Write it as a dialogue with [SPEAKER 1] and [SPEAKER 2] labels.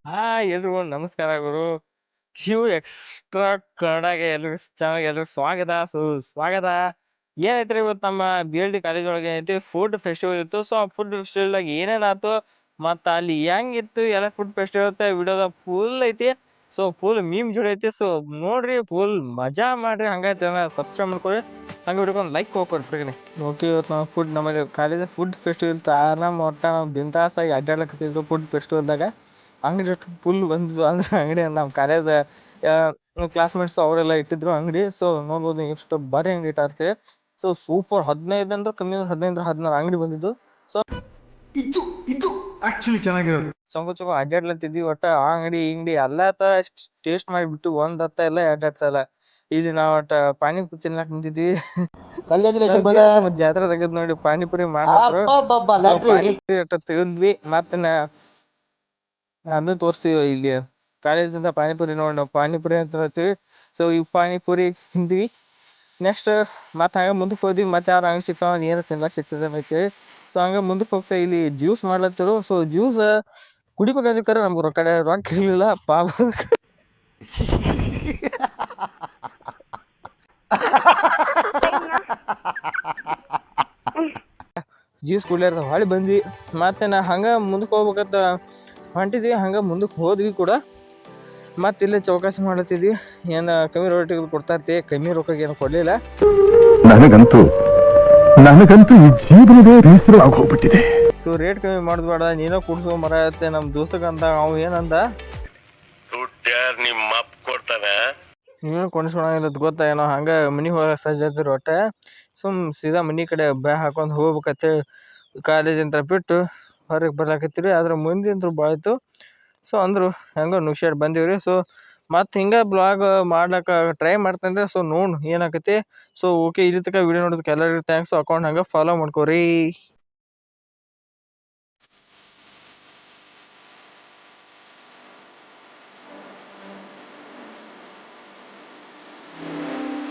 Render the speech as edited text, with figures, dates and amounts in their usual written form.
[SPEAKER 1] ಹಾ ಎಲ್ರಿಗೂ ನಮಸ್ಕಾರ ಗುರು. ಶಿವ್ ಎಕ್ಸ್ಟ್ರಾ ಕನ್ನಡಗೆ ಎಲ್ರಿಗೂ ಚಾನಲ್ಗೆ ಎಲ್ರಿಗೂ ಸ್ವಾಗತ. ಸ್ವಾಗತ. ಏನೈತ್ರಿ ಇವತ್ತು ನಮ್ಮ ಬಿ ಎಲ್ ಡಿ ಕಾಲೇಜ್ ಒಳಗೆ ಏನೈತಿ ಫುಡ್ ಫೆಸ್ಟಿವಲ್ ಇತ್ತು. ಸೊ ಆ ಫುಡ್ ಫೆಸ್ಟಿವಲ್ ಏನೇನಾಯ್ತು ಮತ್ತ ಅಲ್ಲಿ ಹೆಂಗಿತ್ತು ಎಲ್ಲ ಫುಡ್ ಫೆಸ್ಟಿವಲ್ ವಿಡಿಯೋದ ಫುಲ್ ಐತಿ. ಸೊ ಫುಲ್ ಮೀಮ್ ಜೋಡಿ ಐತಿ. ಸೊ ನೋಡ್ರಿ ಫುಲ್ ಮಜಾ ಮಾಡ್ರಿ. ಹಂಗೈತೆ ಸಬ್ಸ್ಕ್ರೈಬ್ ಮಾಡ್ಕೊರಿ, ಹಂಗೆ ಹಿಡ್ಕೊಂಡು ಲೈಕ್ ಹೋಗ್ಕೊರಿ ಫ್ರೀಗೆ. ಓಕೆ, ಇವತ್ತು ನಾವು ಫುಡ್ ನಮ್ಮಲ್ಲಿ ಕಾಲೇಜ್ ಫುಡ್ ಫೆಸ್ಟಿವಲ್ ಇತ್ತು. ಆರಾಮ್ ಒಟ್ಟ ನಾವು ಬಿಂದಾಸಾಗಿ ಅಡ್ಡಾಡ್ಲಕತ್ತಿದ್ರು ಫುಡ್ ಫೆಸ್ಟಿವಲ್ದಾಗ. ಅಂಗಡಿ ಅಷ್ಟು ಫುಲ್ ಬಂದಿದ್ದು ಅಂದ್ರೆ ಅಂಗಡಿ ನಮ್ಮ ಕಾಲೇಜ್ ಕ್ಲಾಸ್ಮೇಟ್ಸ್ ಅವರೆಲ್ಲ ಇಟ್ಟಿದ್ರು ಅಂಗಡಿ. ಸೊ ನೋಡ್ಬೋದು ಎಷ್ಟು ಬಾರಿ ಅಂಗಡಿ ಇಟ್ಟಾರ್ತೀವಿ. ಸೊ ಸೂಪರ್ 15 ಅಂದ್ರೆ ಕಮ್ಮಿ 15-16 ಅಂಗಡಿ ಬಂದಿದ್ದು. ಸೊ
[SPEAKER 2] ಇದು ಇದು ಆಕ್ಚುಲಿ ಚೆನ್ನಾಗಿರೋದು.
[SPEAKER 1] ಚೊಂಗು ಅಡ್ಡಾಡ್ಲತ್ತಿದ್ವಿ. ಒಟ್ಟ ಆ ಅಂಗಡಿ ಈ ಅಂಗಡಿ ಎಲ್ಲ ತರ ಟೇಸ್ಟ್ ಮಾಡಿಬಿಟ್ಟು ಒಂದ್ ಹತ್ತ ಎಲ್ಲ ಅಡ್ಡಾಡ್ತಾ ಇಲ್ಲ. ಇಲ್ಲಿ ನಾವು ಒಟ್ಟ ಪಾನಿಪುರಿ ತಿನ್ನಕ್ ನಿಂತಿದ್ವಿ. ಮತ್ ಜಾತ್ರೆ ತೆಗದ್ ನೋಡಿ ಪಾನಿಪುರಿ ಮಾಡ್ಬಿಟ್ರು. ಪಾನಿಪುರಿ ಒಟ್ಟ ತೆಗದ್ವಿ. ಮತ್ತೆ ಅದನ್ನ ತೋರಿಸ್ತೀವಿ ಇಲ್ಲಿ ಕಾಲೇಜಿಂದ ಪಾನಿಪುರಿ ನೋಡಿ ನಾವು ಪಾನಿಪುರಿ ಅಂತ ಹೇಳ್ತೀವಿ. ಸೊ ಈ ಪಾನಿಪುರಿ ತಿಂದ್ವಿ. ನೆಕ್ಸ್ಟ್ ಮತ್ತೆ ಹಂಗೆ ಮುಂದಕ್ಕೆ ಹೋದ್ವಿ. ಮತ್ತೆ ಯಾರು ಹಂಗೆ ಸಿಗ್ತಾವ ಏನು ತಿನ್ಲಕ್ ಸಿಗ್ತದೆ ಅಂತೇಳಿ. ಸೊ ಹಂಗೆ ಮುಂದಕ್ಕೆ ಹೋಗ್ತಾ ಇಲ್ಲಿ ಜ್ಯೂಸ್ ಮಾಡ್ಲತ್ತಿರು. ಸೊ ಜ್ಯೂಸ್ ಕುಡಿಬೇಕಂದ್ರೆ ನಮ್ಗೆ ರೊಕ್ಕ ಇರಲಿಲ್ಲ ಪಾಪ. ಜ್ಯೂಸ್ ಕುಡಿಯಾರ್ದ ಹೊಳಿ ಬಂದ್ವಿ. ಮತ್ತೆ ನಾ ಹಂಗೆ ಮುಂದಕ್ಕೆ ಹೋಗ್ಬೇಕಂತ ಹೊಂಟಿದ್ವಿ. ಹಂಗೆ ಮುಂದಕ್ಕೆ ಹೋದ್ವಿ ಕೂಡ. ಮತ್ತೆ ಇಲ್ಲೇ ಚೌಕಾಸಿ ಮಾಡ್ಲತ್ತಿದ್ವಿ. ಏನು ಕಮ್ಮಿ ರೇಟಿಗೆ ಕೊಡ್ತಾ ಇರ್ತೀವಿ, ಕಮ್ಮಿ ರೊಕ್ಕಕ್ಕೆ ಏನು ಕೊಡಲಿಲ್ಲ.
[SPEAKER 3] ನನಗಂತೂ ಈ ಜೀವನವೇ ಬೇಸರ ಆಗೋಗ್ಬಿಟ್ಟಿದೆ.
[SPEAKER 1] ಸೊ ರೇಟ್ ಕಮ್ಮಿ ಮಾಡಿದ್ಬೇಡ, ನೀನೋ ಕುಡ್ಸೋ ಮರ ಐತೆ ನಮ್ಮ ದೋಸ್ತಗಂತ. ಅವ ಏನಂದ,
[SPEAKER 4] ನಿಮ್ಮ ಅಪ್ಪ ಕೊಡ್ತಾನೆ,
[SPEAKER 1] ನೀನು ಕೊಂಡಿಸ್ಕೊಳಂಗಿಲ್ಲ ಗೊತ್ತಾ ಏನೋ. ಹಂಗೆ ಮನೆ ಹೋಗ ಸಜ್ಜಾತಿರು ಒಟ್ಟೆ. ಸೀದಾ ಮನೆ ಕಡೆ ಬ್ಯಾಗ್ ಹಾಕೊಂಡು ಹೋಗ್ಬೇಕಂತೇಳಿ ಕಾಲೇಜಿಂದ ಬಿಟ್ಟು ಹೊರಗೆ ಬರ್ಲಾಕತ್ತೀವಿ. ಆದ್ರೆ ಮುಂದಿಂದ್ರು ಭಾಳ ಇತ್ತು. ಸೊ ಅಂದರು ಹೆಂಗೋ ನುಗ್ಸಾಡ್ ಬಂದೀವ್ರಿ. ಸೊ ಮತ್ತು ಹಿಂಗೆ ಬ್ಲಾಗ್ ಮಾಡ್ಲಿಕ್ಕೆ ಟ್ರೈ ಮಾಡ್ತೇನೆ. ಸೊ ನೋಡು ಏನಾಕತಿ. ಸೊ ಓಕೆ, ಇಲ್ಲಿ ತನಕ ವಿಡಿಯೋ ನೋಡೋದಕ್ಕೆ ಎಲ್ಲರಿಗೂ ಥ್ಯಾಂಕ್ಸ್. ಅಕೌಂಟ್ ಹಂಗೆ ಫಾಲೋ ಮಾಡ್ಕೋರಿ.